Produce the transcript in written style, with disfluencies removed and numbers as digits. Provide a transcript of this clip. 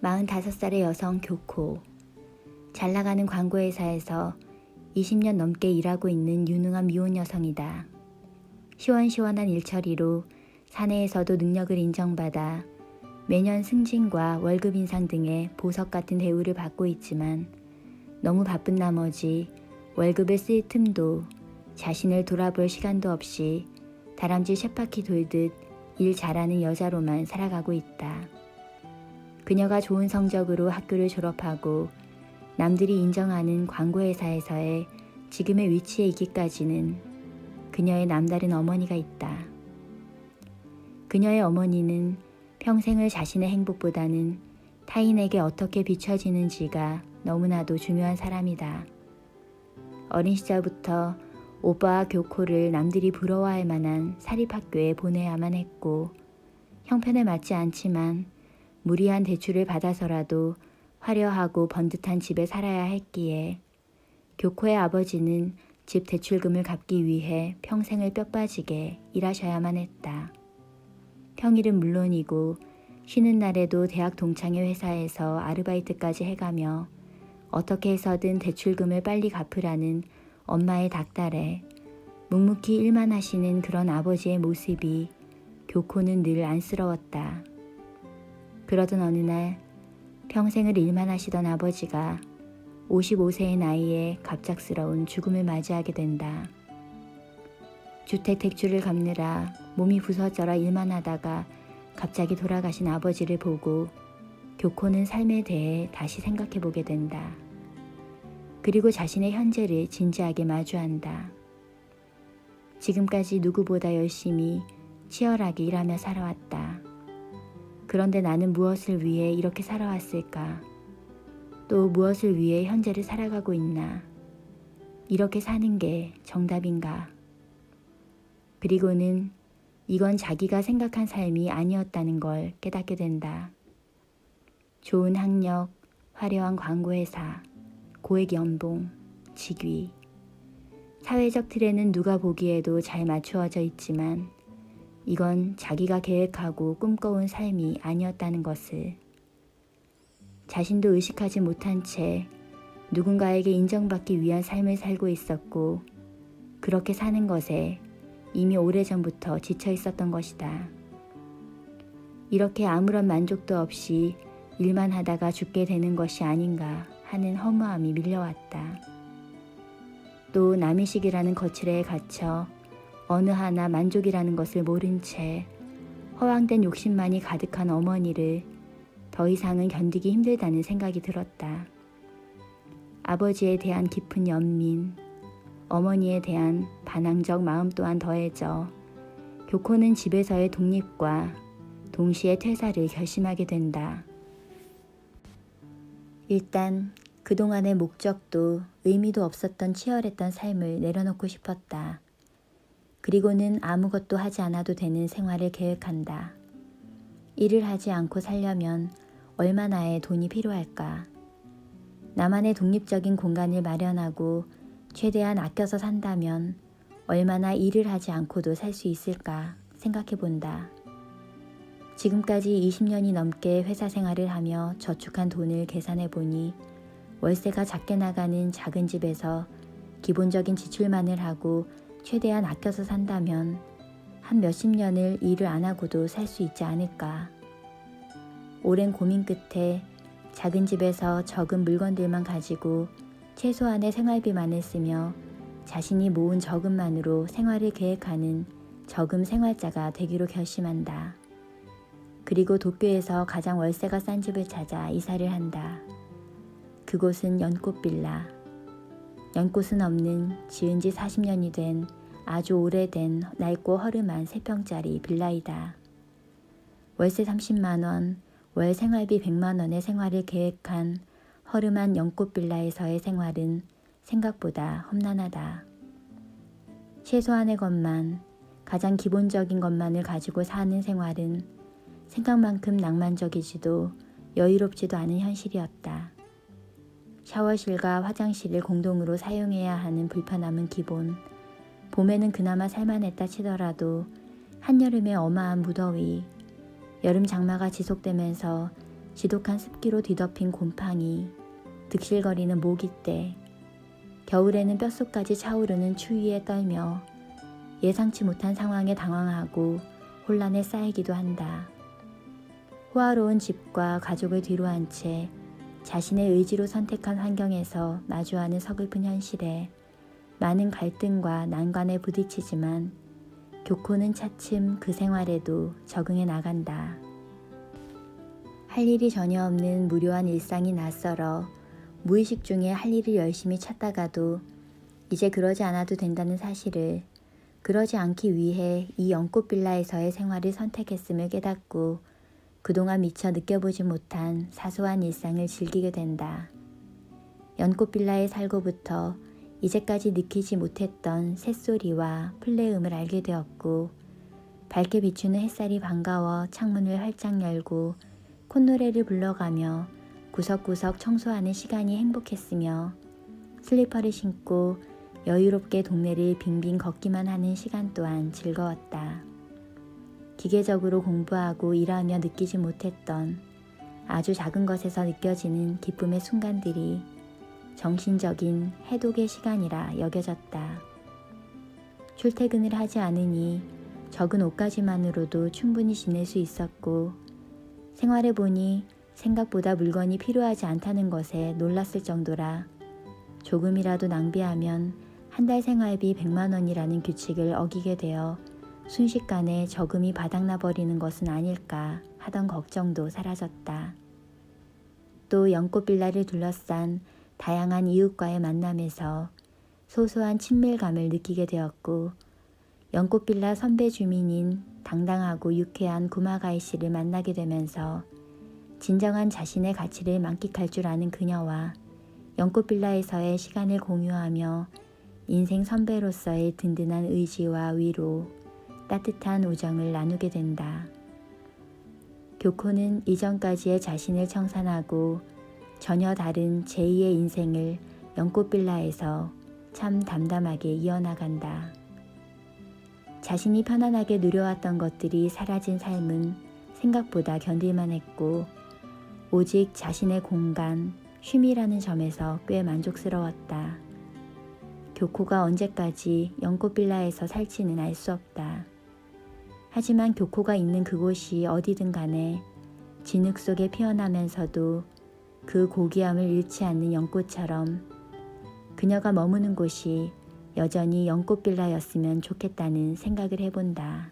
45살의 여성 교코. 잘 나가는 광고회사에서 20년 넘게 일하고 있는 유능한 미혼 여성이다. 시원시원한 일처리로 사내에서도 능력을 인정받아 매년 승진과 월급 인상 등의 보석 같은 대우를 받고 있지만 너무 바쁜 나머지 월급을 쓸 틈도 자신을 돌아볼 시간도 없이 다람쥐 쳇바퀴 돌듯 일 잘하는 여자로만 살아가고 있다. 그녀가 좋은 성적으로 학교를 졸업하고 남들이 인정하는 광고회사에서의 지금의 위치에 있기까지는 그녀의 남다른 어머니가 있다. 그녀의 어머니는 평생을 자신의 행복보다는 타인에게 어떻게 비춰지는지가 너무나도 중요한 사람이다. 어린 시절부터 오빠와 교코를 남들이 부러워할 만한 사립학교에 보내야만 했고 형편에 맞지 않지만 무리한 대출을 받아서라도 화려하고 번듯한 집에 살아야 했기에 교코의 아버지는 집 대출금을 갚기 위해 평생을 뼈 빠지게 일하셔야만 했다. 평일은 물론이고 쉬는 날에도 대학 동창회 회사에서 아르바이트까지 해가며 어떻게 해서든 대출금을 빨리 갚으라는 엄마의 닥달에 묵묵히 일만 하시는 그런 아버지의 모습이 교코는 늘 안쓰러웠다. 그러던 어느 날 평생을 일만 하시던 아버지가 55세의 나이에 갑작스러운 죽음을 맞이하게 된다. 주택 대출을 갚느라 몸이 부서져라 일만 하다가 갑자기 돌아가신 아버지를 보고 교코는 삶에 대해 다시 생각해 보게 된다. 그리고 자신의 현재를 진지하게 마주한다. 지금까지 누구보다 열심히 치열하게 일하며 살아왔다. 그런데 나는 무엇을 위해 이렇게 살아왔을까? 또 무엇을 위해 현재를 살아가고 있나? 이렇게 사는 게 정답인가? 그리고는 이건 자기가 생각한 삶이 아니었다는 걸 깨닫게 된다. 좋은 학력, 화려한 광고회사, 고액 연봉, 직위. 사회적 틀에는 누가 보기에도 잘 맞추어져 있지만 이건 자기가 계획하고 꿈꿔온 삶이 아니었다는 것을 자신도 의식하지 못한 채 누군가에게 인정받기 위한 삶을 살고 있었고 그렇게 사는 것에 이미 오래전부터 지쳐 있었던 것이다. 이렇게 아무런 만족도 없이 일만 하다가 죽게 되는 것이 아닌가 하는 허무함이 밀려왔다. 또 남의식이라는 거칠애에 갇혀 어느 하나 만족이라는 것을 모른 채 허황된 욕심만이 가득한 어머니를 더 이상은 견디기 힘들다는 생각이 들었다. 아버지에 대한 깊은 연민, 어머니에 대한 반항적 마음 또한 더해져 교코는 집에서의 독립과 동시에 퇴사를 결심하게 된다. 일단 그동안의 목적도 의미도 없었던 치열했던 삶을 내려놓고 싶었다. 그리고는 아무것도 하지 않아도 되는 생활을 계획한다. 일을 하지 않고 살려면 얼마나의 돈이 필요할까? 나만의 독립적인 공간을 마련하고 최대한 아껴서 산다면 얼마나 일을 하지 않고도 살 수 있을까 생각해 본다. 지금까지 20년이 넘게 회사 생활을 하며 저축한 돈을 계산해 보니 월세가 작게 나가는 작은 집에서 기본적인 지출만을 하고 최대한 아껴서 산다면 한 몇십 년을 일을 안 하고도 살 수 있지 않을까. 오랜 고민 끝에 작은 집에서 적은 물건들만 가지고 최소한의 생활비만을 쓰며 자신이 모은 저금만으로 생활을 계획하는 저금 생활자가 되기로 결심한다. 그리고 도쿄에서 가장 월세가 싼 집을 찾아 이사를 한다. 그곳은 연꽃 빌라. 연꽃은 없는 지은 지 40년이 된 아주 오래된 낡고 허름한 3평짜리 빌라이다. 월세 30만 원, 월 생활비 100만 원의 생활을 계획한 허름한 연꽃 빌라에서의 생활은 생각보다 험난하다. 최소한의 것만, 가장 기본적인 것만을 가지고 사는 생활은 생각만큼 낭만적이지도 여유롭지도 않은 현실이었다. 샤워실과 화장실을 공동으로 사용해야 하는 불편함은 기본, 봄에는 그나마 살만했다 치더라도 한여름의 어마한 무더위, 여름 장마가 지속되면서 지독한 습기로 뒤덮인 곰팡이, 득실거리는 모기떼, 겨울에는 뼛속까지 차오르는 추위에 떨며 예상치 못한 상황에 당황하고 혼란에 쌓이기도 한다. 호화로운 집과 가족을 뒤로한 채 자신의 의지로 선택한 환경에서 마주하는 서글픈 현실에 많은 갈등과 난관에 부딪히지만 교코는 차츰 그 생활에도 적응해 나간다. 할 일이 전혀 없는 무료한 일상이 낯설어 무의식 중에 할 일을 열심히 찾다가도 이제 그러지 않아도 된다는 사실을, 그러지 않기 위해 이 연꽃 빌라에서의 생활을 선택했음을 깨닫고 그동안 미처 느껴보지 못한 사소한 일상을 즐기게 된다. 연꽃 빌라에 살고부터 이제까지 느끼지 못했던 새소리와 플레음을 알게 되었고, 밝게 비추는 햇살이 반가워 창문을 활짝 열고 콧노래를 불러가며 구석구석 청소하는 시간이 행복했으며, 슬리퍼를 신고 여유롭게 동네를 빙빙 걷기만 하는 시간 또한 즐거웠다. 기계적으로 공부하고 일하며 느끼지 못했던 아주 작은 것에서 느껴지는 기쁨의 순간들이 정신적인 해독의 시간이라 여겨졌다. 출퇴근을 하지 않으니 적은 옷가지만으로도 충분히 지낼 수 있었고, 생활해 보니 생각보다 물건이 필요하지 않다는 것에 놀랐을 정도라 조금이라도 낭비하면 한 달 생활비 100만 원이라는 규칙을 어기게 되어 순식간에 저금이 바닥나 버리는 것은 아닐까 하던 걱정도 사라졌다. 또 연꽃 빌라를 둘러싼 다양한 이웃과의 만남에서 소소한 친밀감을 느끼게 되었고, 연꽃 빌라 선배 주민인 당당하고 유쾌한 구마가이 씨를 만나게 되면서 진정한 자신의 가치를 만끽할 줄 아는 그녀와 연꽃 빌라에서의 시간을 공유하며 인생 선배로서의 든든한 의지와 위로, 따뜻한 우정을 나누게 된다. 교코는 이전까지의 자신을 청산하고 전혀 다른 제2의 인생을 연꽃 빌라에서 참 담담하게 이어나간다. 자신이 편안하게 누려왔던 것들이 사라진 삶은 생각보다 견딜만 했고, 오직 자신의 공간, 쉼이라는 점에서 꽤 만족스러웠다. 교코가 언제까지 연꽃 빌라에서 살지는 알 수 없다. 하지만 교코가 있는 그곳이 어디든 간에 진흙 속에 피어나면서도 그 고귀함을 잃지 않는 연꽃처럼 그녀가 머무는 곳이 여전히 연꽃 빌라였으면 좋겠다는 생각을 해본다.